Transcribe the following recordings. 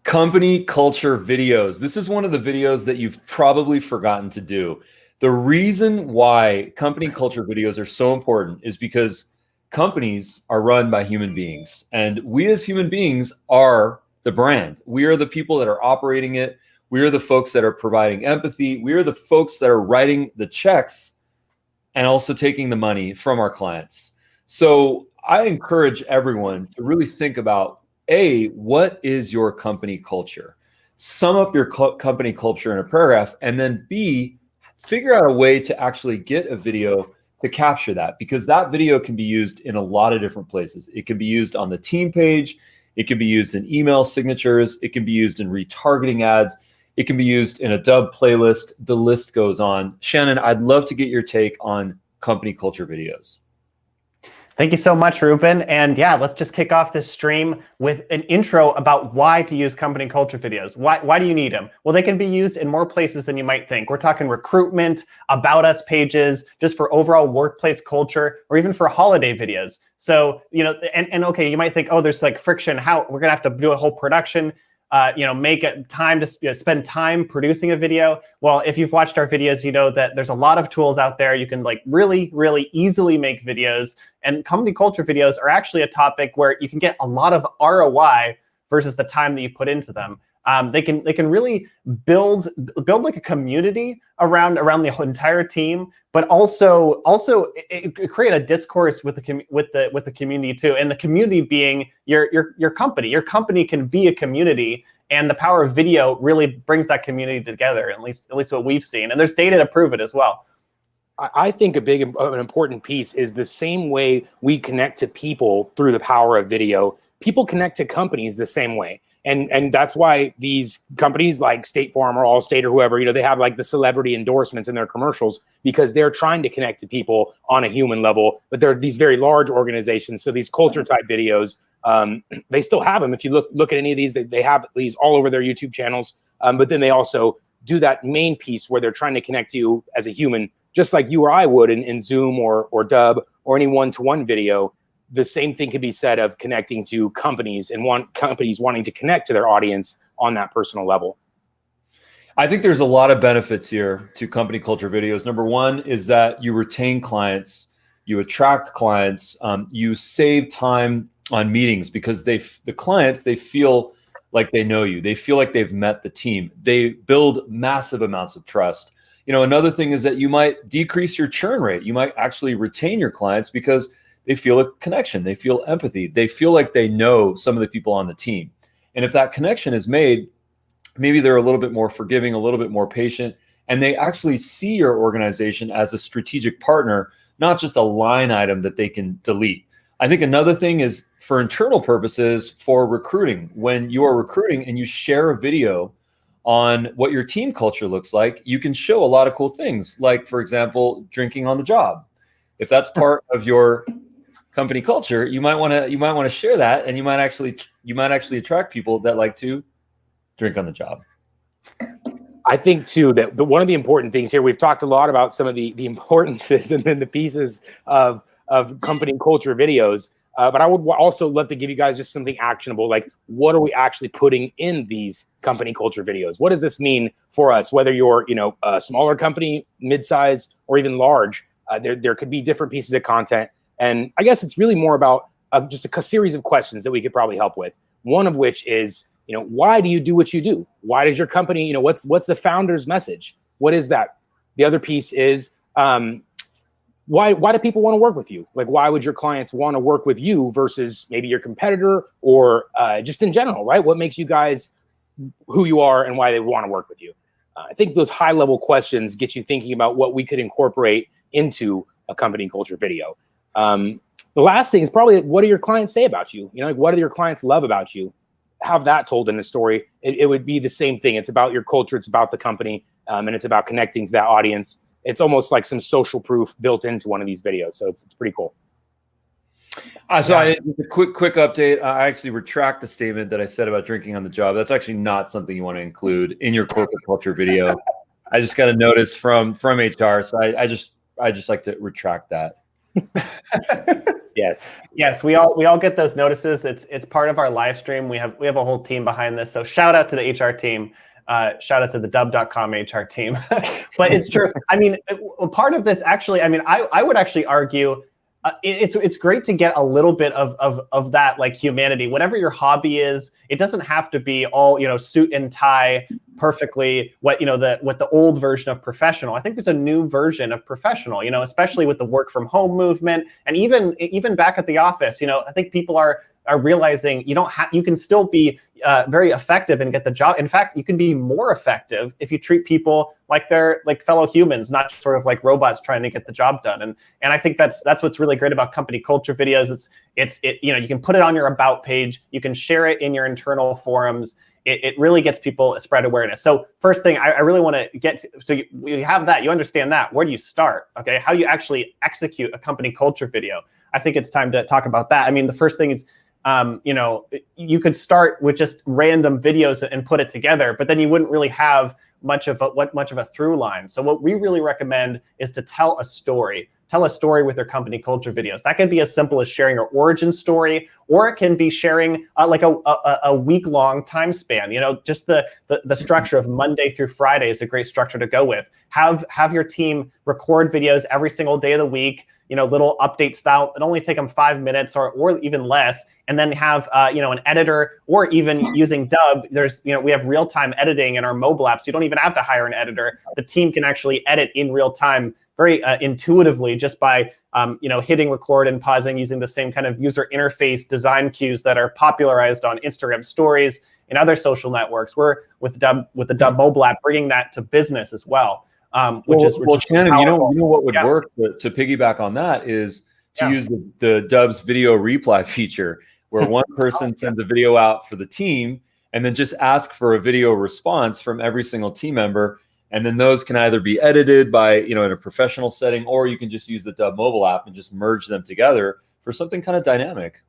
Company culture videos. This is one of the videos that you've probably forgotten to do. The reason why company culture videos are so important is because companies are run by human beings, and we as human beings are the brand. We are the people that are operating it. We are the folks that are providing empathy. We are the folks that are writing the checks and also taking the money from our clients. So I encourage everyone to really think about, A, what is your company culture? Sum up your company culture in a paragraph, and then B, figure out a way to actually get a video to capture that, because that video can be used in a lot of different places. It can be used on the team page. It can be used in email signatures. It can be used in retargeting ads. It can be used in a Dubb playlist. The list goes on. Shannon, I'd love to get your take on company culture videos. Thank you so much, Ruben. And yeah, let's just kick off this stream with an intro about why to use company culture videos. Why do you need them? Well, they can be used in more places than you might think. We're talking recruitment, about us pages, just for overall workplace culture, or even for holiday videos. So, and okay, you might think, oh, there's like friction. How we're gonna have to do a whole production. Make it time to spend time producing a video. Well, if you've watched our videos, you know that there's a lot of tools out there. You can like really, really easily make videos, and company culture videos are actually a topic where you can get a lot of ROI versus the time that you put into them. They can really build like a community around the entire team, but also create a discourse with the community too. And the community being your company. Your company can be a community, and the power of video really brings that community together. At least what we've seen, and there's data to prove it as well. I think an important piece is the same way we connect to people through the power of video. People connect to companies the same way. And that's why these companies like State Farm or Allstate or whoever, they have like the celebrity endorsements in their commercials, because they're trying to connect to people on a human level. But they're these very large organizations. So these culture type videos, they still have them. If you look at any of these, they have these all over their YouTube channels. But then they also do that main piece where they're trying to connect to you as a human, just like you or I would in Zoom or Dubb or any one-to-one video. The same thing could be said of connecting to companies and companies wanting to connect to their audience on that personal level. I think there's a lot of benefits here to company culture videos. Number one is that you retain clients, you attract clients, you save time on meetings, because the clients, they feel like they know you. They feel like they've met the team. They build massive amounts of trust. Another thing is that you might decrease your churn rate. You might actually retain your clients because they feel a connection. They feel empathy. They feel like they know some of the people on the team. And if that connection is made, maybe they're a little bit more forgiving, a little bit more patient, and they actually see your organization as a strategic partner, not just a line item that they can delete. I think another thing is for internal purposes, for recruiting. When you are recruiting and you share a video on what your team culture looks like, you can show a lot of cool things, like, for example, drinking on the job. If that's part of your company culture, you might want to share that, and you might actually attract people that like to drink on the job. I think too that one of the important things here, we've talked a lot about some of the importances and then the pieces of company culture videos, but I would also love to give you guys just something actionable, like what are we actually putting in these company culture videos? What does this mean for us? Whether you're a smaller company, mid-size, or even large, there could be different pieces of content. And I guess it's really more about just a series of questions that we could probably help with. One of which is, why do you do what you do? Why does your company, what's the founder's message? What is that? The other piece is, why do people want to work with you? Like, why would your clients want to work with you versus maybe your competitor, or just in general, right? What makes you guys who you are and why they want to work with you? I think those high level questions get you thinking about what we could incorporate into a company culture video. The last thing is probably, what do your clients say about you? Like, what do your clients love about you? Have that told in a story. It would be the same thing. It's about your culture. It's about the company. And it's about connecting to that audience. It's almost like some social proof built into one of these videos. So it's pretty cool. So a quick update. I actually retract the statement that I said about drinking on the job. That's actually not something you want to include in your corporate culture video. I just got a notice from HR. So I just like to retract that. Yes. Yes, we all get those notices. It's part of our live stream. We have a whole team behind this. So shout out to the HR team. Shout out to the Dubb.com HR team. But it's true. I mean, part of this actually, I mean, I would actually argue it's great to get a little bit of that, like, humanity. Whatever your hobby is, it doesn't have to be all, suit and tie perfectly what the old version of professional. I think there's a new version of professional, especially with the work from home movement, and even back at the office. I think people are realizing you can still be very effective and get the job. In fact, you can be more effective if you treat people like they're like fellow humans, not just sort of like robots trying to get the job done. And I think that's what's really great about company culture videos. You can put it on your about page, you can share it in your internal forums. It really gets people spread awareness. So first thing I really want to get to, so you have that, you understand that. Where do you start? Okay, how do you actually execute a company culture video? I think it's time to talk about that. I mean, the first thing is, you could start with just random videos and put it together, but then you wouldn't really have much of a through line. So what we really recommend is to tell a story. Tell a story with your company culture videos. That can be as simple as sharing your origin story, or it can be sharing like a week-long time span. Just the structure of Monday through Friday is a great structure to go with. Have your team record videos every single day of the week. Little update style. It only take them 5 minutes or even less, and then have an editor, or even using Dubb. There's we have real-time editing in our mobile app, so you don't even have to hire an editor. The team can actually edit in real time, very intuitively, just by hitting record and pausing, using the same kind of user interface design cues that are popularized on Instagram stories and other social networks. We're with the Dubb mobile app, bringing that to business as well. Which is Shannon, powerful. you know what would work to piggyback on that is to use the Dubb's video reply feature, where one person sends a video out for the team and then just ask for a video response from every single team member. And then those can either be edited by, in a professional setting, or you can just use the Dubb mobile app and just merge them together for something kind of dynamic.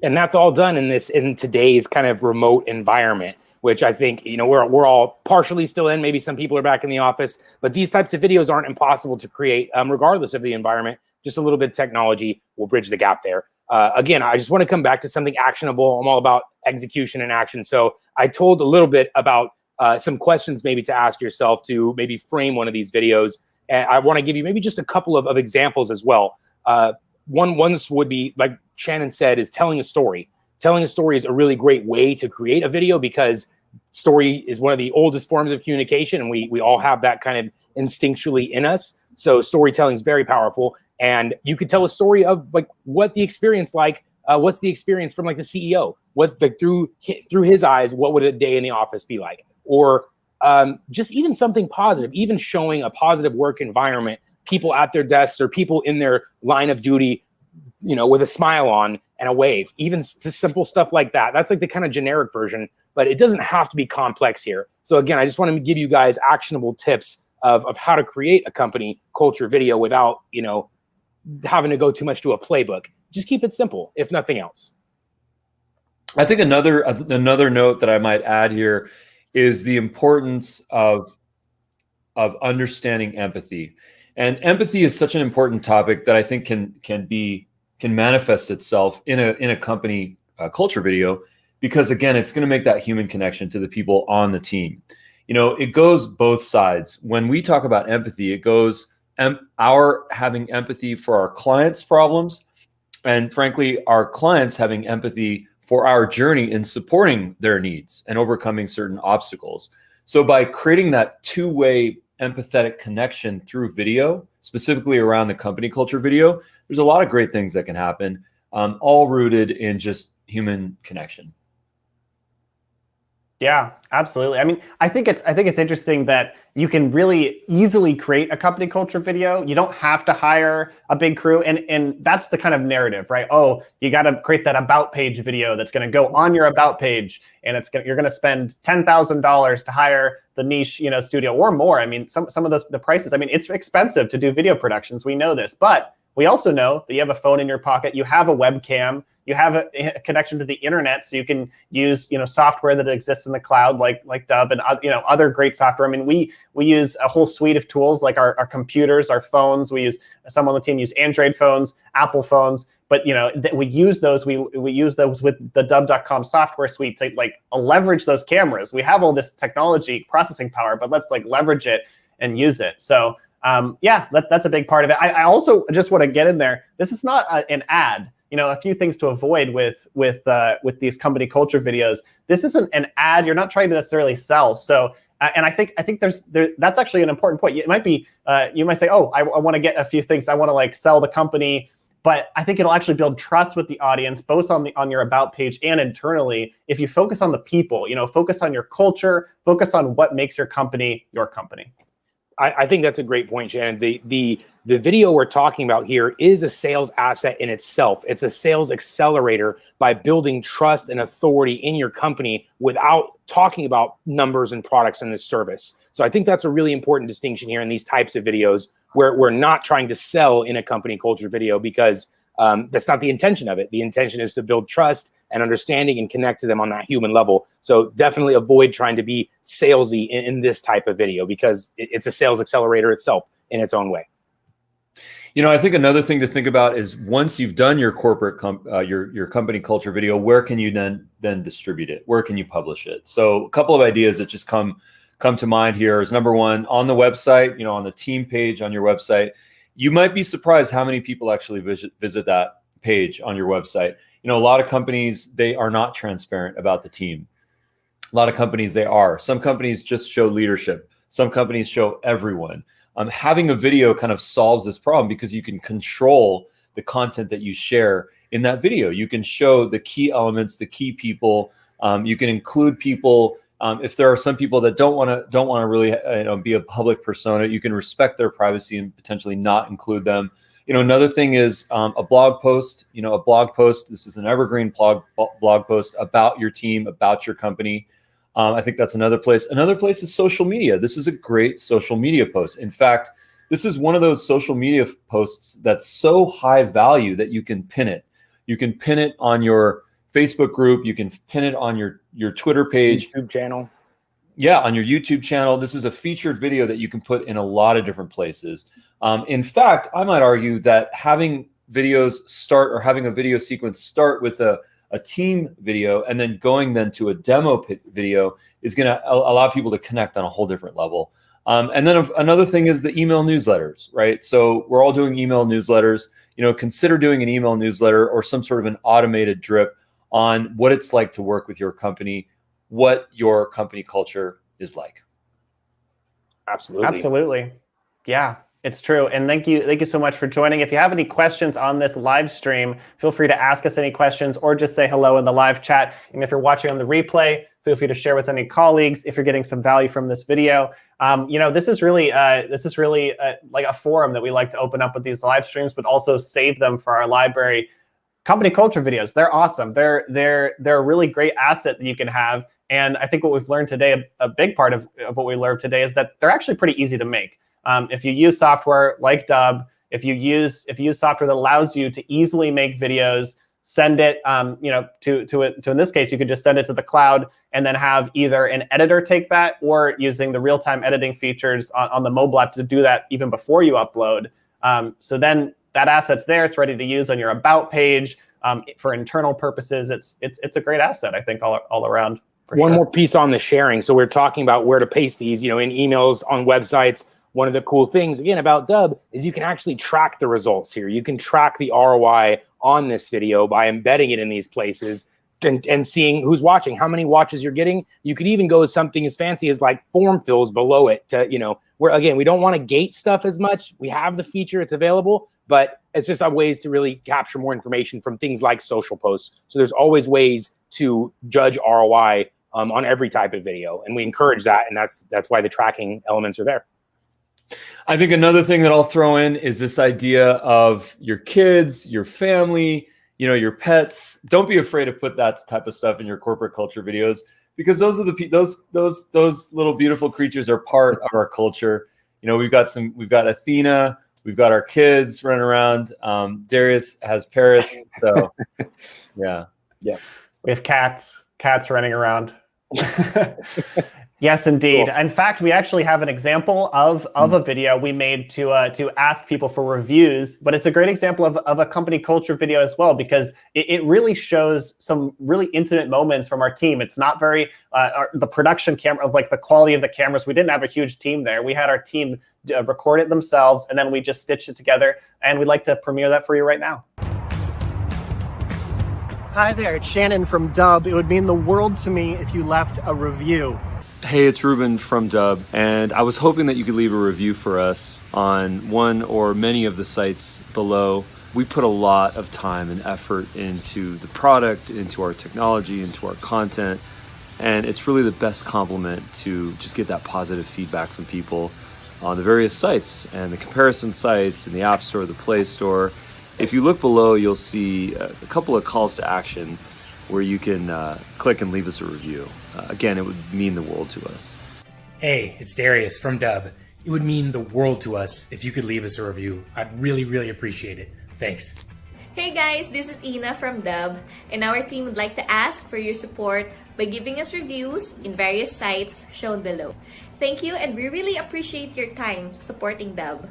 And that's all done in today's kind of remote environment, which I think, we're all partially still in. Maybe some people are back in the office, but these types of videos aren't impossible to create, regardless of the environment. Just a little bit of technology will bridge the gap there. Again, I just want to come back to something actionable. I'm all about execution and action. So I told a little bit about some questions maybe to ask yourself to maybe frame one of these videos. And I want to give you maybe just a couple of examples as well. One would be, like Shannon said, is telling a story. Telling a story is a really great way to create a video, because story is one of the oldest forms of communication, and we all have that kind of instinctually in us. So storytelling is very powerful, and you could tell a story of like what the experience what's the experience from like the CEO, what through his eyes, what would a day in the office be like, or just even something positive, even showing a positive work environment, people at their desks or people in their line of duty, with a smile on and a wave, even simple stuff like that. That's like the kind of generic version, but it doesn't have to be complex here. So again, I just want to give you guys actionable tips of how to create a company culture video without, having to go too much to a playbook. Just keep it simple, if nothing else. I think another note that I might add here is the importance of understanding empathy. And empathy is such an important topic that I think can manifest itself in a company culture video, because again, it's going to make that human connection to the people on the team. It goes both sides. When we talk about empathy, it goes our having empathy for our clients' problems, and frankly, our clients having empathy for our journey in supporting their needs and overcoming certain obstacles. So by creating that two-way empathetic connection through video, specifically around the company culture video, there's a lot of great things that can happen, all rooted in just human connection. Yeah, absolutely. I mean, I think it's interesting that you can really easily create a company culture video. You don't have to hire a big crew, and that's the kind of narrative, right? Oh, you got to create that about page video that's going to go on your about page, and you're going to spend $10,000 to hire the niche, studio or more. I mean, some of the prices. I mean, it's expensive to do video productions. We know this, but we also know that you have a phone in your pocket, you have a webcam, You have a connection to the internet, so you can use software that exists in the cloud, like Dubb and other great software. I mean, we use a whole suite of tools, like our computers, our phones. We use, some on the team use Android phones, Apple phones, but we use those. We use those with the Dubb.com software suite to leverage those cameras. We have all this technology, processing power, but let's leverage it and use it. So yeah, that's a big part of it. I also just want to get in there. This is not an ad. A few things to avoid with these company culture videos. This isn't an ad. You're not trying to necessarily sell. So, and I think that's actually an important point. It might be, you might say, oh, I want to get a few things. I want to sell the company, but I think it'll actually build trust with the audience, both on your about page and internally. If you focus on the people, focus on your culture, focus on what makes your company your company. I think that's a great point, Shannon. The video we're talking about here is a sales asset in itself. It's a sales accelerator by building trust and authority in your company without talking about numbers and products and the service. So I think that's a really important distinction here in these types of videos, where we're not trying to sell in a company culture video, because that's not the intention of it. The intention is to build trust and understanding and connect to them on that human level. So definitely avoid trying to be salesy in this type of video, because it's a sales accelerator itself in its own way. I think another thing to think about is, once you've done your corporate your company culture video, where can you then distribute it? Where can you publish it? So a couple of ideas that just come to mind here is, number one, on the website, on the team page on your website. You might be surprised how many people actually visit that page on your website. A lot of companies, they are not transparent about the team. A lot of companies, they are. Some companies just show leadership. Some companies show everyone. Having a video kind of solves this problem, because you can control the content that you share in that video. You can show the key elements, the key people. You can include people. If there are some people that don't want to really be a public persona, you can respect their privacy and potentially not include them. Another thing is a blog post. A blog post. This is an evergreen blog post about your team, about your company. I think that's another place. Another place is social media. This is a great social media post. In fact, this is one of those social media posts that's so high value that you can pin it. You can pin it on your Facebook group. You can pin it on your Twitter page, YouTube channel. Yeah, on your YouTube channel. This is a featured video that you can put in a lot of different places. In fact, I might argue that having videos start, or having a video sequence start with a team video and then going to a demo video, is going to allow people to connect on a whole different level. And then another thing is the email newsletters, right? So we're all doing email newsletters. Consider doing an email newsletter or some sort of an automated drip on what it's like to work with your company, what your company culture is like. Absolutely. Yeah, it's true. And thank you so much for joining. If you have any questions on this live stream, feel free to ask us any questions, or just say hello in the live chat. And if you're watching on the replay, feel free to share with any colleagues if you're getting some value from this video. This is really like a forum that we like to open up with these live streams, but also save them for our library. Company culture videos, they're awesome. They're a really great asset that you can have. And I think what we've learned today, a big part of what we learned today, is that they're actually pretty easy to make. If you use software like Dubb, if you use software that allows you to easily make videos, send it, to in this case, you could just send it to the cloud and then have either an editor take that, or using the real-time editing features on the mobile app to do that even before you upload. So then that asset's there. It's ready to use on your about page for internal purposes. It's a great asset, I think, all around. One more piece on the sharing. So we're talking about where to paste these, in emails, on websites. One of the cool things, again, about Dubb is you can actually track the results here. You can track the ROI on this video by embedding it in these places and seeing who's watching, how many watches you're getting. You could even go with something as fancy as like form fills below it to, where, again, we don't want to gate stuff as much. We have the feature, it's available, but it's just ways to really capture more information from things like social posts. So there's always ways to judge ROI on every type of video. And we encourage that. And that's why the tracking elements are there. I think another thing that I'll throw in is this idea of your kids, your family, your pets. Don't be afraid to put that type of stuff in your corporate culture videos, because those are those little beautiful creatures are part of our culture. We've got Athena, We've got our kids running around. Darius has Paris. So yeah. We have cats running around. Yes, indeed. Cool. In fact, we actually have an example of a video we made to ask people for reviews, but it's a great example of a company culture video as well, because it really shows some really intimate moments from our team. It's not very, the production camera, of like the quality of the cameras, we didn't have a huge team there. We had our team record it themselves, and then we just stitched it together, and we'd like to premiere that for you right now. Hi there, it's Shannon from Dubb. It would mean the world to me if you left a review. Hey, it's Ruben from Dubb, and I was hoping that you could leave a review for us on one or many of the sites below. We put a lot of time and effort into the product, into our technology, into our content, and it's really the best compliment to just get that positive feedback from people on the various sites and the comparison sites in the App Store, the Play Store. If you look below, you'll see a couple of calls to action where you can click and leave us a review. Again, it would mean the world to us. Hey, it's Darius from Dubb. It would mean the world to us if you could leave us a review. I'd really, really appreciate it. Thanks. Hey guys, this is Ina from Dubb, and our team would like to ask for your support by giving us reviews in various sites shown below. Thank you, and we really appreciate your time supporting Dubb.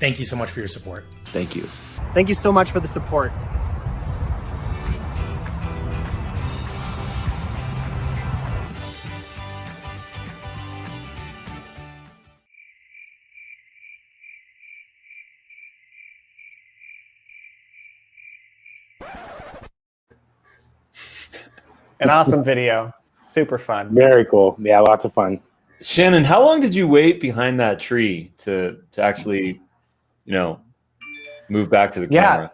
Thank you so much for your support. Thank you. Thank you so much for the support. An awesome video. Super fun. Very cool. Yeah, lots of fun. Shannon, how long did you wait behind that tree to actually, move back to the camera?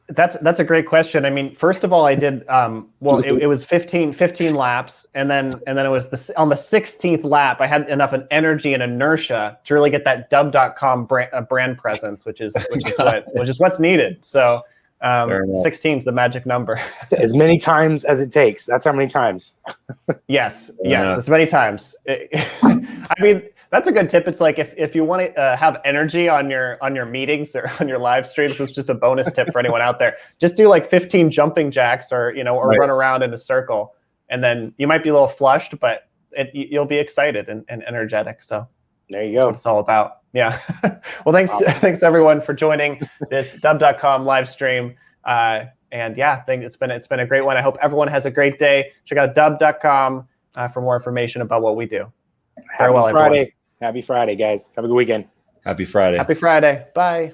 Yeah, that's a great question. I mean, first of all, I did it was 15 laps, and then it was on the 16th lap, I had enough energy and inertia to really get that Dubb.com brand presence, which is what's needed. So 16 is the magic number. As many times as it takes. That's how many times. Yes, as many times. I mean, that's a good tip. It's like if you want to have energy on your meetings or on your live streams, this is just a bonus tip for anyone out there. Just do like 15 jumping jacks, or Right. run around in a circle, and then you might be a little flushed, but you'll be excited and energetic. So there you that's go. what it's all about. Yeah. Well, thanks everyone for joining this Dubb.com live stream. And yeah, I think it's been a great one. I hope everyone has a great day. Check out Dubb.com for more information about what we do. Happy Friday. Happy Friday, guys. Have a good weekend. Happy Friday. Happy Friday. Bye.